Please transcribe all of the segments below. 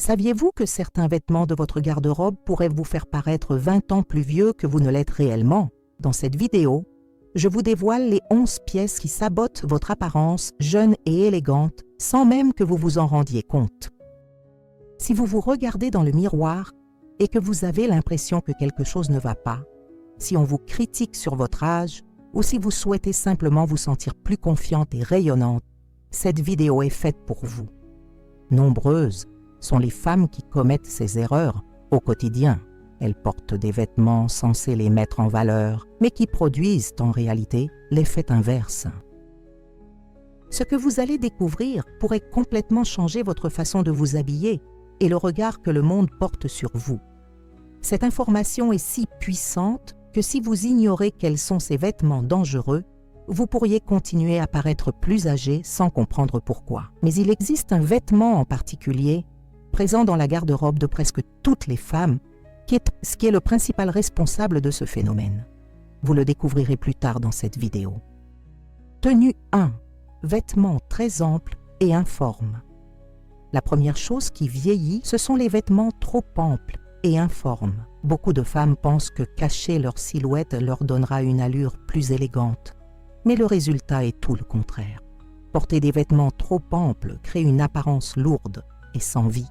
Saviez-vous que certains vêtements de votre garde-robe pourraient vous faire paraître 20 ans plus vieux que vous ne l'êtes réellement? Dans cette vidéo, je vous dévoile les 11 pièces qui sabotent votre apparence jeune et élégante sans même que vous vous en rendiez compte. Si vous vous regardez dans le miroir et que vous avez l'impression que quelque chose ne va pas, si on vous critique sur votre âge ou si vous souhaitez simplement vous sentir plus confiante et rayonnante, cette vidéo est faite pour vous. Nombreuses sont les femmes qui commettent ces erreurs au quotidien. Elles portent des vêtements censés les mettre en valeur, mais qui produisent en réalité l'effet inverse. Ce que vous allez découvrir pourrait complètement changer votre façon de vous habiller et le regard que le monde porte sur vous. Cette information est si puissante que si vous ignorez quels sont ces vêtements dangereux, vous pourriez continuer à paraître plus âgé sans comprendre pourquoi. Mais il existe un vêtement en particulier, présent dans la garde-robe de presque toutes les femmes, qui est le principal responsable de ce phénomène. Vous le découvrirez plus tard dans cette vidéo. Tenue 1. Vêtements très amples et informes. La première chose qui vieillit, ce sont les vêtements trop amples et informes. Beaucoup de femmes pensent que cacher leur silhouette leur donnera une allure plus élégante. Mais le résultat est tout le contraire. Porter des vêtements trop amples crée une apparence lourde et sans vie.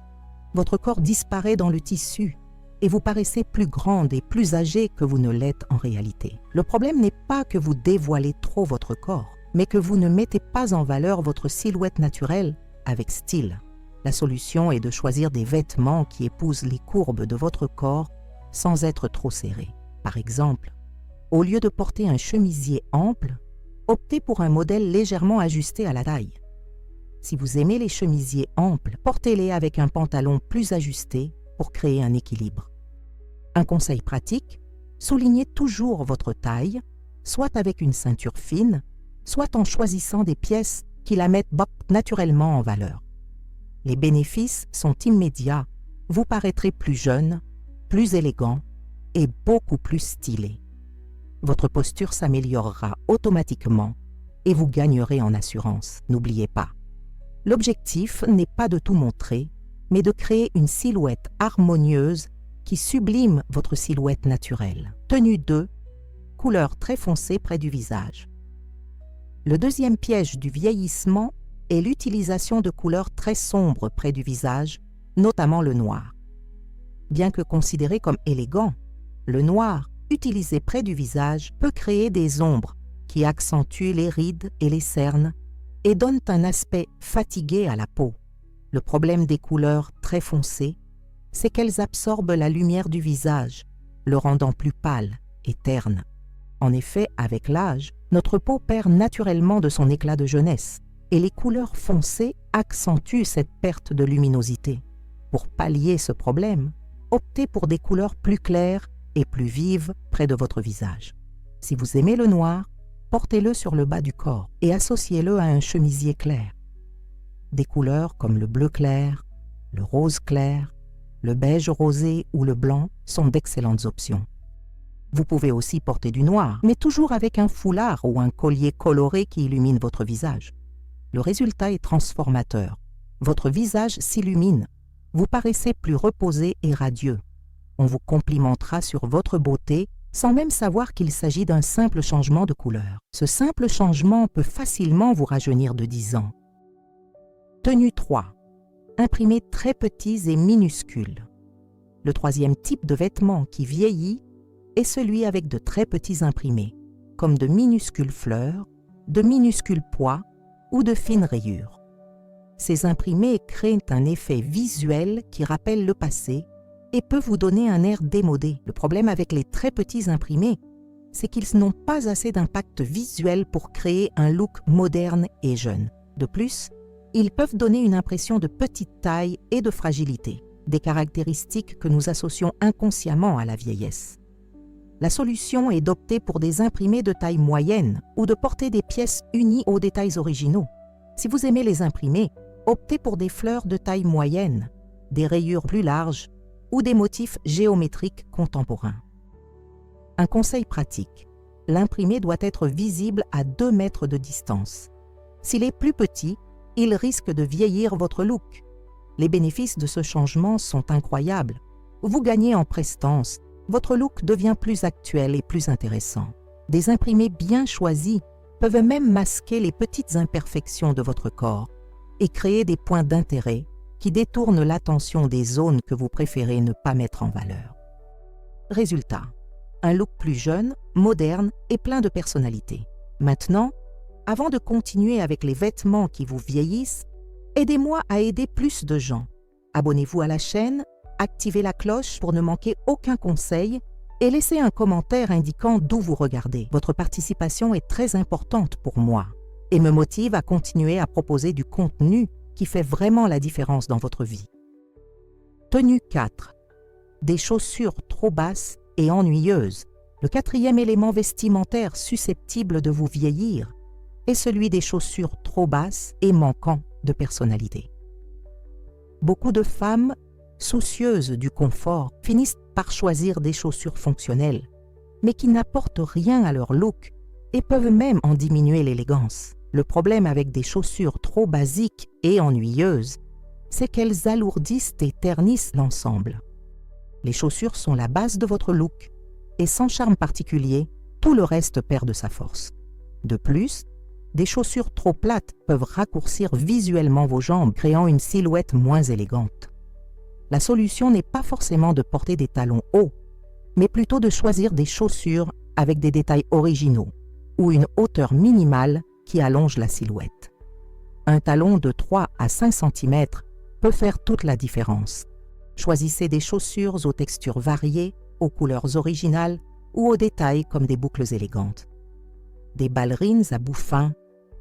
Votre corps disparaît dans le tissu et vous paraissez plus grande et plus âgée que vous ne l'êtes en réalité. Le problème n'est pas que vous dévoilez trop votre corps, mais que vous ne mettez pas en valeur votre silhouette naturelle avec style. La solution est de choisir des vêtements qui épousent les courbes de votre corps sans être trop serrés. Par exemple, au lieu de porter un chemisier ample, optez pour un modèle légèrement ajusté à la taille. Si vous aimez les chemisiers amples, portez-les avec un pantalon plus ajusté pour créer un équilibre. Un conseil pratique, soulignez toujours votre taille, soit avec une ceinture fine, soit en choisissant des pièces qui la mettent naturellement en valeur. Les bénéfices sont immédiats, vous paraîtrez plus jeune, plus élégant et beaucoup plus stylé. Votre posture s'améliorera automatiquement et vous gagnerez en assurance, n'oubliez pas. L'objectif n'est pas de tout montrer, mais de créer une silhouette harmonieuse qui sublime votre silhouette naturelle. Tenue 2, couleur très foncée près du visage. Le deuxième piège du vieillissement est l'utilisation de couleurs très sombres près du visage, notamment le noir. Bien que considéré comme élégant, le noir, utilisé près du visage, peut créer des ombres qui accentuent les rides et les cernes et donnent un aspect fatigué à la peau. Le problème des couleurs très foncées, c'est qu'elles absorbent la lumière du visage, le rendant plus pâle et terne. En effet, avec l'âge, notre peau perd naturellement de son éclat de jeunesse et les couleurs foncées accentuent cette perte de luminosité. Pour pallier ce problème, optez pour des couleurs plus claires et plus vives près de votre visage. Si vous aimez le noir, portez-le sur le bas du corps et associez-le à un chemisier clair. Des couleurs comme le bleu clair, le rose clair, le beige rosé ou le blanc sont d'excellentes options. Vous pouvez aussi porter du noir, mais toujours avec un foulard ou un collier coloré qui illumine votre visage. Le résultat est transformateur. Votre visage s'illumine. Vous paraissez plus reposé et radieux. On vous complimentera sur votre beauté sans même savoir qu'il s'agit d'un simple changement de couleur. Ce simple changement peut facilement vous rajeunir de 10 ans. Tenue 3. Imprimés très petits et minuscules. Le troisième type de vêtement qui vieillit est celui avec de très petits imprimés, comme de minuscules fleurs, de minuscules pois ou de fines rayures. Ces imprimés créent un effet visuel qui rappelle le passé et peut vous donner un air démodé. Le problème avec les très petits imprimés, c'est qu'ils n'ont pas assez d'impact visuel pour créer un look moderne et jeune. De plus, ils peuvent donner une impression de petite taille et de fragilité, des caractéristiques que nous associons inconsciemment à la vieillesse. La solution est d'opter pour des imprimés de taille moyenne ou de porter des pièces unies aux détails originaux. Si vous aimez les imprimés, optez pour des fleurs de taille moyenne, des rayures plus larges ou des motifs géométriques contemporains. Un conseil pratique, l'imprimé doit être visible à 2 mètres de distance. S'il est plus petit, il risque de vieillir votre look. Les bénéfices de ce changement sont incroyables. Vous gagnez en prestance, votre look devient plus actuel et plus intéressant. Des imprimés bien choisis peuvent même masquer les petites imperfections de votre corps et créer des points d'intérêt qui détournent l'attention des zones que vous préférez ne pas mettre en valeur. Résultat, un look plus jeune, moderne et plein de personnalité. Maintenant, avant de continuer avec les vêtements qui vous vieillissent, aidez-moi à aider plus de gens. Abonnez-vous à la chaîne, activez la cloche pour ne manquer aucun conseil et laissez un commentaire indiquant d'où vous regardez. Votre participation est très importante pour moi et me motive à continuer à proposer du contenu qui fait vraiment la différence dans votre vie. Tenue 4. Des chaussures trop basses et ennuyeuses. Le quatrième élément vestimentaire susceptible de vous vieillir est celui des chaussures trop basses et manquant de personnalité. Beaucoup de femmes, soucieuses du confort, finissent par choisir des chaussures fonctionnelles, mais qui n'apportent rien à leur look et peuvent même en diminuer l'élégance. Le problème avec des chaussures trop basiques et ennuyeuses, c'est qu'elles alourdissent et ternissent l'ensemble. Les chaussures sont la base de votre look, et sans charme particulier, tout le reste perd de sa force. De plus, des chaussures trop plates peuvent raccourcir visuellement vos jambes, créant une silhouette moins élégante. La solution n'est pas forcément de porter des talons hauts, mais plutôt de choisir des chaussures avec des détails originaux ou une hauteur minimale qui allonge la silhouette. Un talon de 3 à 5 cm peut faire toute la différence. Choisissez des chaussures aux textures variées, aux couleurs originales ou aux détails comme des boucles élégantes. Des ballerines à bout fin,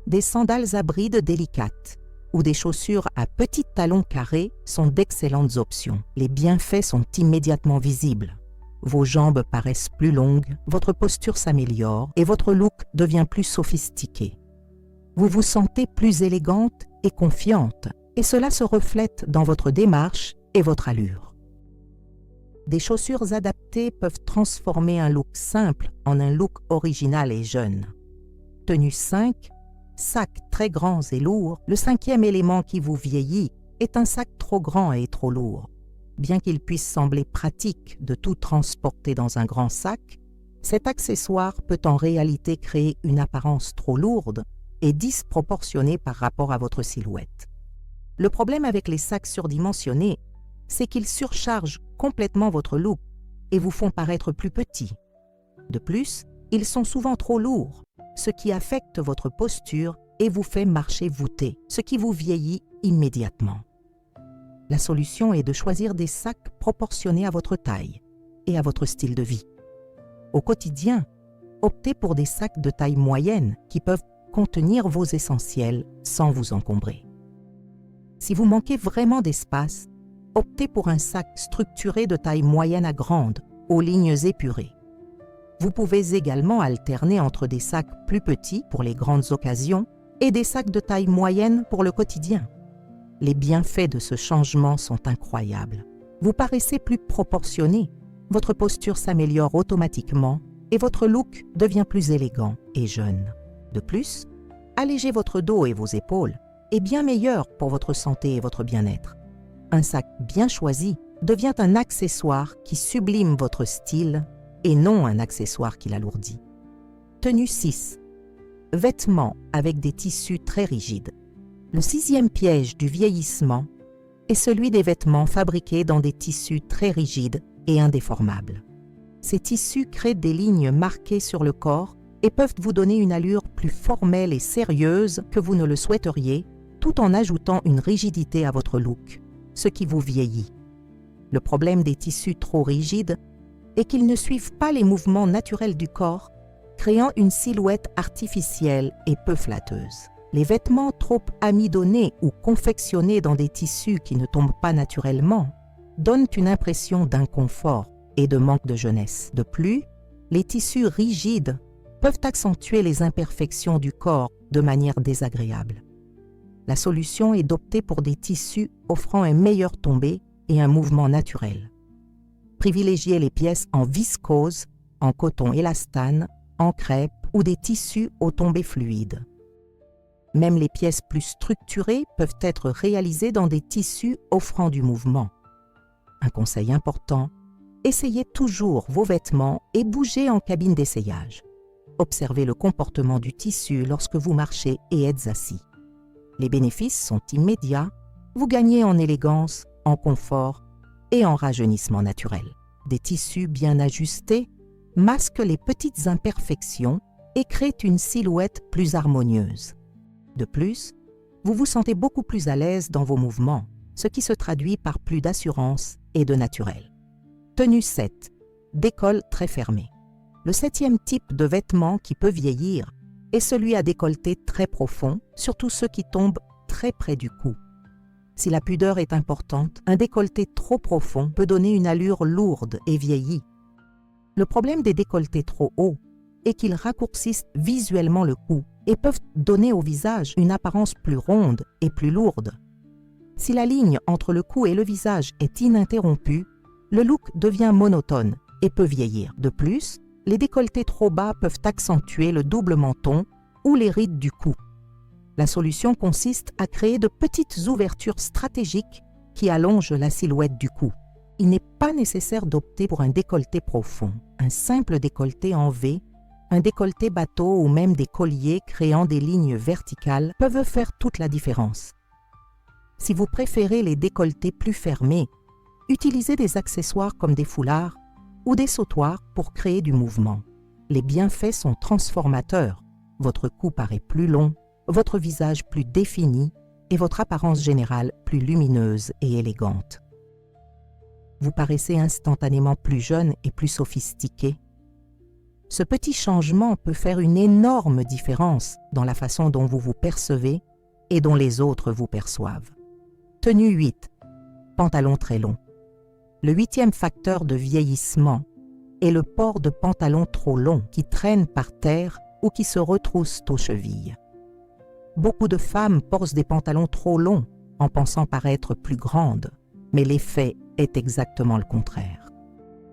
des sandales à brides délicates ou des chaussures à petits talons carrés sont d'excellentes options. Les bienfaits sont immédiatement visibles. Vos jambes paraissent plus longues, votre posture s'améliore et votre look devient plus sophistiqué. Vous vous sentez plus élégante et confiante, et cela se reflète dans votre démarche et votre allure. Des chaussures adaptées peuvent transformer un look simple en un look original et jeune. Tenue 5, sacs très grands et lourds, le cinquième élément qui vous vieillit est un sac trop grand et trop lourd. Bien qu'il puisse sembler pratique de tout transporter dans un grand sac, cet accessoire peut en réalité créer une apparence trop lourde et disproportionnée par rapport à votre silhouette. Le problème avec les sacs surdimensionnés, c'est qu'ils surchargent complètement votre look et vous font paraître plus petit. De plus, ils sont souvent trop lourds, ce qui affecte votre posture et vous fait marcher voûté, ce qui vous vieillit immédiatement. La solution est de choisir des sacs proportionnés à votre taille et à votre style de vie. Au quotidien, optez pour des sacs de taille moyenne qui peuvent contenir vos essentiels sans vous encombrer. Si vous manquez vraiment d'espace, optez pour un sac structuré de taille moyenne à grande, aux lignes épurées. Vous pouvez également alterner entre des sacs plus petits pour les grandes occasions et des sacs de taille moyenne pour le quotidien. Les bienfaits de ce changement sont incroyables. Vous paraissez plus proportionné, votre posture s'améliore automatiquement et votre look devient plus élégant et jeune. De plus, alléger votre dos et vos épaules est bien meilleur pour votre santé et votre bien-être. Un sac bien choisi devient un accessoire qui sublime votre style et non un accessoire qui l'alourdit. Tenue 6. Vêtements avec des tissus très rigides. Le sixième piège du vieillissement est celui des vêtements fabriqués dans des tissus très rigides et indéformables. Ces tissus créent des lignes marquées sur le corps et peuvent vous donner une allure plus formelle et sérieuse que vous ne le souhaiteriez, tout en ajoutant une rigidité à votre look, ce qui vous vieillit. Le problème des tissus trop rigides est qu'ils ne suivent pas les mouvements naturels du corps, créant une silhouette artificielle et peu flatteuse. Les vêtements trop amidonnés ou confectionnés dans des tissus qui ne tombent pas naturellement donnent une impression d'inconfort et de manque de jeunesse. De plus, les tissus rigides peuvent accentuer les imperfections du corps de manière désagréable. La solution est d'opter pour des tissus offrant un meilleur tombé et un mouvement naturel. Privilégiez les pièces en viscose, en coton élastane, en crêpe ou des tissus aux tombées fluides. Même les pièces plus structurées peuvent être réalisées dans des tissus offrant du mouvement. Un conseil important, essayez toujours vos vêtements et bougez en cabine d'essayage. Observez le comportement du tissu lorsque vous marchez et êtes assis. Les bénéfices sont immédiats, vous gagnez en élégance, en confort et en rajeunissement naturel. Des tissus bien ajustés masquent les petites imperfections et créent une silhouette plus harmonieuse. De plus, vous vous sentez beaucoup plus à l'aise dans vos mouvements, ce qui se traduit par plus d'assurance et de naturel. Tenue 7. Décolle très fermé. Le 7e type de vêtement qui peut vieillir est celui à décolleté très profond, surtout ceux qui tombent très près du cou. Si la pudeur est importante, un décolleté trop profond peut donner une allure lourde et vieillie. Le problème des décolletés trop hauts est qu'ils raccourcissent visuellement le cou et peuvent donner au visage une apparence plus ronde et plus lourde. Si la ligne entre le cou et le visage est ininterrompue, le look devient monotone et peut vieillir. De plus, les décolletés trop bas peuvent accentuer le double menton ou les rides du cou. La solution consiste à créer de petites ouvertures stratégiques qui allongent la silhouette du cou. Il n'est pas nécessaire d'opter pour un décolleté profond. Un simple décolleté en V, un décolleté bateau ou même des colliers créant des lignes verticales peuvent faire toute la différence. Si vous préférez les décolletés plus fermés, utilisez des accessoires comme des foulards ou des sautoirs pour créer du mouvement. Les bienfaits sont transformateurs. Votre cou paraît plus long, votre visage plus défini et votre apparence générale plus lumineuse et élégante. Vous paraissez instantanément plus jeune et plus sophistiqué. Ce petit changement peut faire une énorme différence dans la façon dont vous vous percevez et dont les autres vous perçoivent. Tenue 8. Pantalon très long. Le 8e facteur de vieillissement est le port de pantalons trop longs qui traînent par terre ou qui se retroussent aux chevilles. Beaucoup de femmes portent des pantalons trop longs en pensant paraître plus grandes, mais l'effet est exactement le contraire.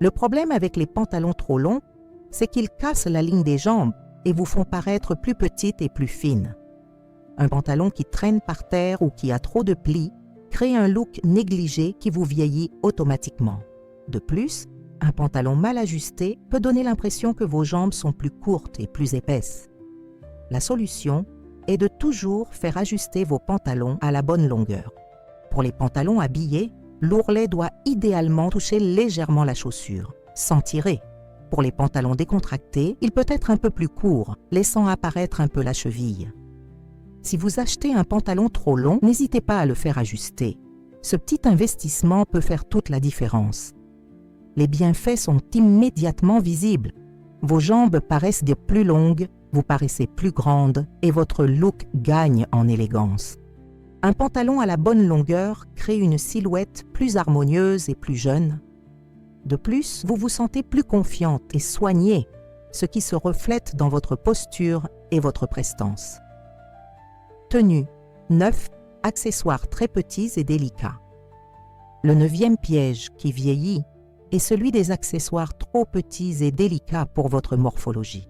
Le problème avec les pantalons trop longs, c'est qu'ils cassent la ligne des jambes et vous font paraître plus petite et plus fine. Un pantalon qui traîne par terre ou qui a trop de plis crée un look négligé qui vous vieillit automatiquement. De plus, un pantalon mal ajusté peut donner l'impression que vos jambes sont plus courtes et plus épaisses. La solution est de toujours faire ajuster vos pantalons à la bonne longueur. Pour les pantalons habillés, l'ourlet doit idéalement toucher légèrement la chaussure, sans tirer. Pour les pantalons décontractés, il peut être un peu plus court, laissant apparaître un peu la cheville. Si vous achetez un pantalon trop long, n'hésitez pas à le faire ajuster. Ce petit investissement peut faire toute la différence. Les bienfaits sont immédiatement visibles. Vos jambes paraissent des plus longues, vous paraissez plus grande et votre look gagne en élégance. Un pantalon à la bonne longueur crée une silhouette plus harmonieuse et plus jeune. De plus, vous vous sentez plus confiante et soignée, ce qui se reflète dans votre posture et votre prestance. Tenue 9. Accessoires très petits et délicats. Le 9e piège qui vieillit est celui des accessoires trop petits et délicats pour votre morphologie.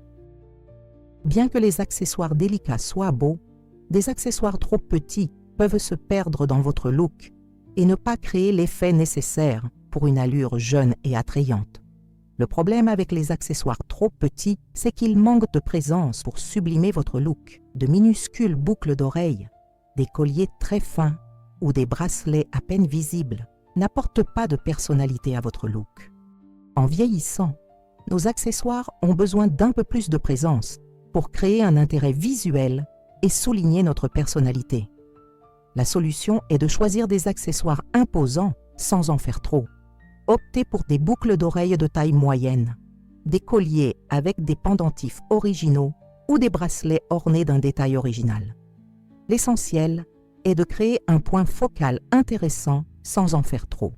Bien que les accessoires délicats soient beaux, des accessoires trop petits peuvent se perdre dans votre look et ne pas créer l'effet nécessaire pour une allure jeune et attrayante. Le problème avec les accessoires trop petits, c'est qu'ils manquent de présence pour sublimer votre look. De minuscules boucles d'oreilles, des colliers très fins ou des bracelets à peine visibles n'apportent pas de personnalité à votre look. En vieillissant, nos accessoires ont besoin d'un peu plus de présence pour créer un intérêt visuel et souligner notre personnalité. La solution est de choisir des accessoires imposants sans en faire trop. Optez pour des boucles d'oreilles de taille moyenne, des colliers avec des pendentifs originaux ou des bracelets ornés d'un détail original. L'essentiel est de créer un point focal intéressant sans en faire trop.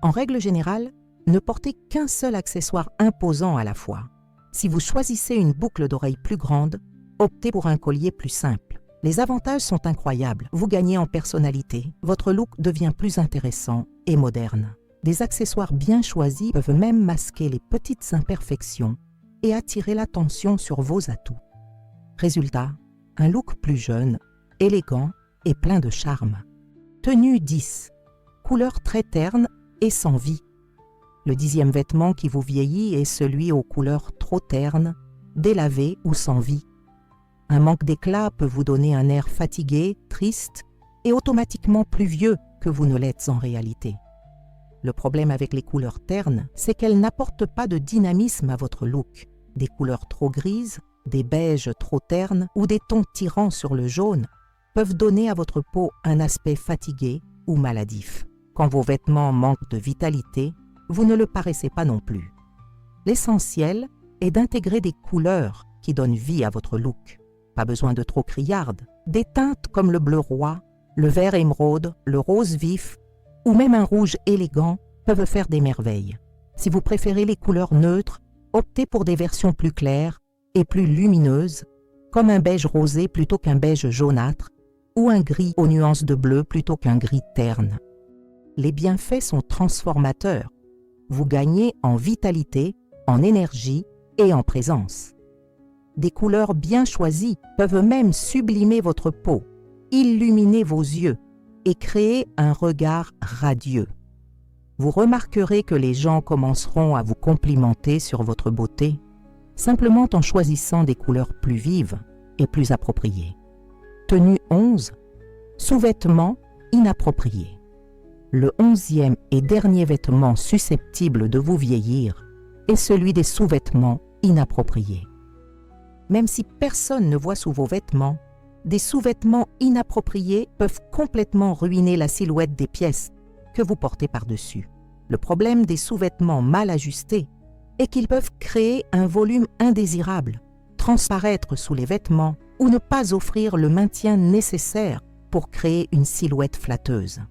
En règle générale, ne portez qu'un seul accessoire imposant à la fois. Si vous choisissez une boucle d'oreille plus grande, optez pour un collier plus simple. Les avantages sont incroyables. Vous gagnez en personnalité, votre look devient plus intéressant et moderne. Des accessoires bien choisis peuvent même masquer les petites imperfections et attirer l'attention sur vos atouts. Résultat, un look plus jeune, élégant et plein de charme. Tenue 10. Couleur très terne et sans vie. Le 10e vêtement qui vous vieillit est celui aux couleurs trop ternes, délavées ou sans vie. Un manque d'éclat peut vous donner un air fatigué, triste et automatiquement plus vieux que vous ne l'êtes en réalité. Le problème avec les couleurs ternes, c'est qu'elles n'apportent pas de dynamisme à votre look. Des couleurs trop grises, des beiges trop ternes ou des tons tirants sur le jaune peuvent donner à votre peau un aspect fatigué ou maladif. Quand vos vêtements manquent de vitalité, vous ne le paraissez pas non plus. L'essentiel est d'intégrer des couleurs qui donnent vie à votre look. Pas besoin de trop criardes. Des teintes comme le bleu roi, le vert émeraude, le rose vif ou même un rouge élégant peuvent faire des merveilles. Si vous préférez les couleurs neutres, optez pour des versions plus claires et plus lumineuses, comme un beige rosé plutôt qu'un beige jaunâtre ou un gris aux nuances de bleu plutôt qu'un gris terne. Les bienfaits sont transformateurs. Vous gagnez en vitalité, en énergie et en présence. Des couleurs bien choisies peuvent même sublimer votre peau, illuminer vos yeux et créer un regard radieux. Vous remarquerez que les gens commenceront à vous complimenter sur votre beauté, simplement en choisissant des couleurs plus vives et plus appropriées. Tenue 11. Sous-vêtements inappropriés. Le 11e et dernier vêtement susceptible de vous vieillir est celui des sous-vêtements inappropriés. Même si personne ne voit sous vos vêtements, des sous-vêtements inappropriés peuvent complètement ruiner la silhouette des pièces que vous portez par-dessus. Le problème des sous-vêtements mal ajustés est qu'ils peuvent créer un volume indésirable, transparaître sous les vêtements ou ne pas offrir le maintien nécessaire pour créer une silhouette flatteuse.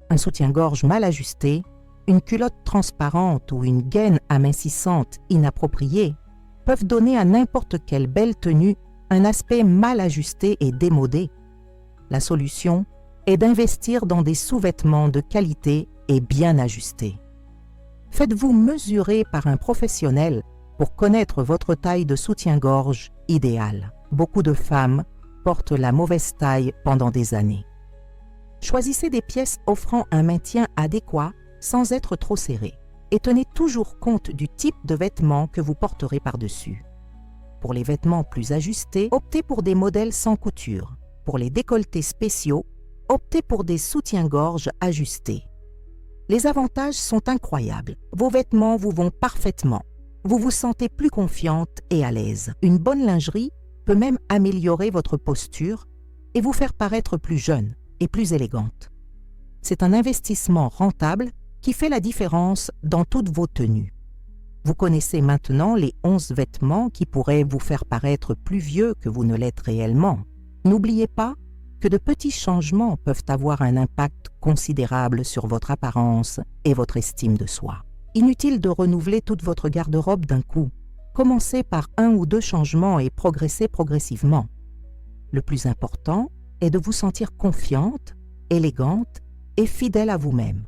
Un soutien-gorge mal ajusté, une culotte transparente ou une gaine amincissante inappropriée peuvent donner à n'importe quelle belle tenue un aspect mal ajusté et démodé. La solution est d'investir dans des sous-vêtements de qualité et bien ajustés. Faites-vous mesurer par un professionnel pour connaître votre taille de soutien-gorge idéale. Beaucoup de femmes portent la mauvaise taille pendant des années. Choisissez des pièces offrant un maintien adéquat sans être trop serré et tenez toujours compte du type de vêtements que vous porterez par-dessus. Pour les vêtements plus ajustés, optez pour des modèles sans couture. Pour les décolletés spéciaux, optez pour des soutiens-gorge ajustés. Les avantages sont incroyables. Vos vêtements vous vont parfaitement. Vous vous sentez plus confiante et à l'aise. Une bonne lingerie peut même améliorer votre posture et vous faire paraître plus jeune et plus élégante. C'est un investissement rentable qui fait la différence dans toutes vos tenues. Vous connaissez maintenant les 11 vêtements qui pourraient vous faire paraître plus vieux que vous ne l'êtes réellement. N'oubliez pas que de petits changements peuvent avoir un impact considérable sur votre apparence et votre estime de soi. Inutile de renouveler toute votre garde-robe d'un coup. Commencez par 1 ou 2 changements et progressez progressivement. Le plus important est de vous sentir confiante, élégante et fidèle à vous-même.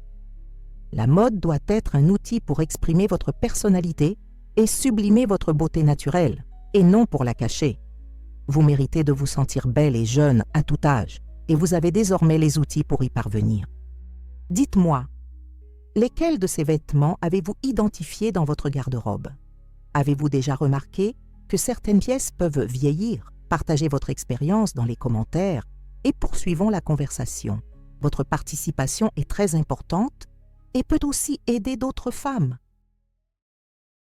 La mode doit être un outil pour exprimer votre personnalité et sublimer votre beauté naturelle, et non pour la cacher. Vous méritez de vous sentir belle et jeune à tout âge, et vous avez désormais les outils pour y parvenir. Dites-moi, lesquels de ces vêtements avez-vous identifiés dans votre garde-robe? Avez-vous déjà remarqué que certaines pièces peuvent vieillir? Partagez votre expérience dans les commentaires et poursuivons la conversation. Votre participation est très importante et peut aussi aider d'autres femmes.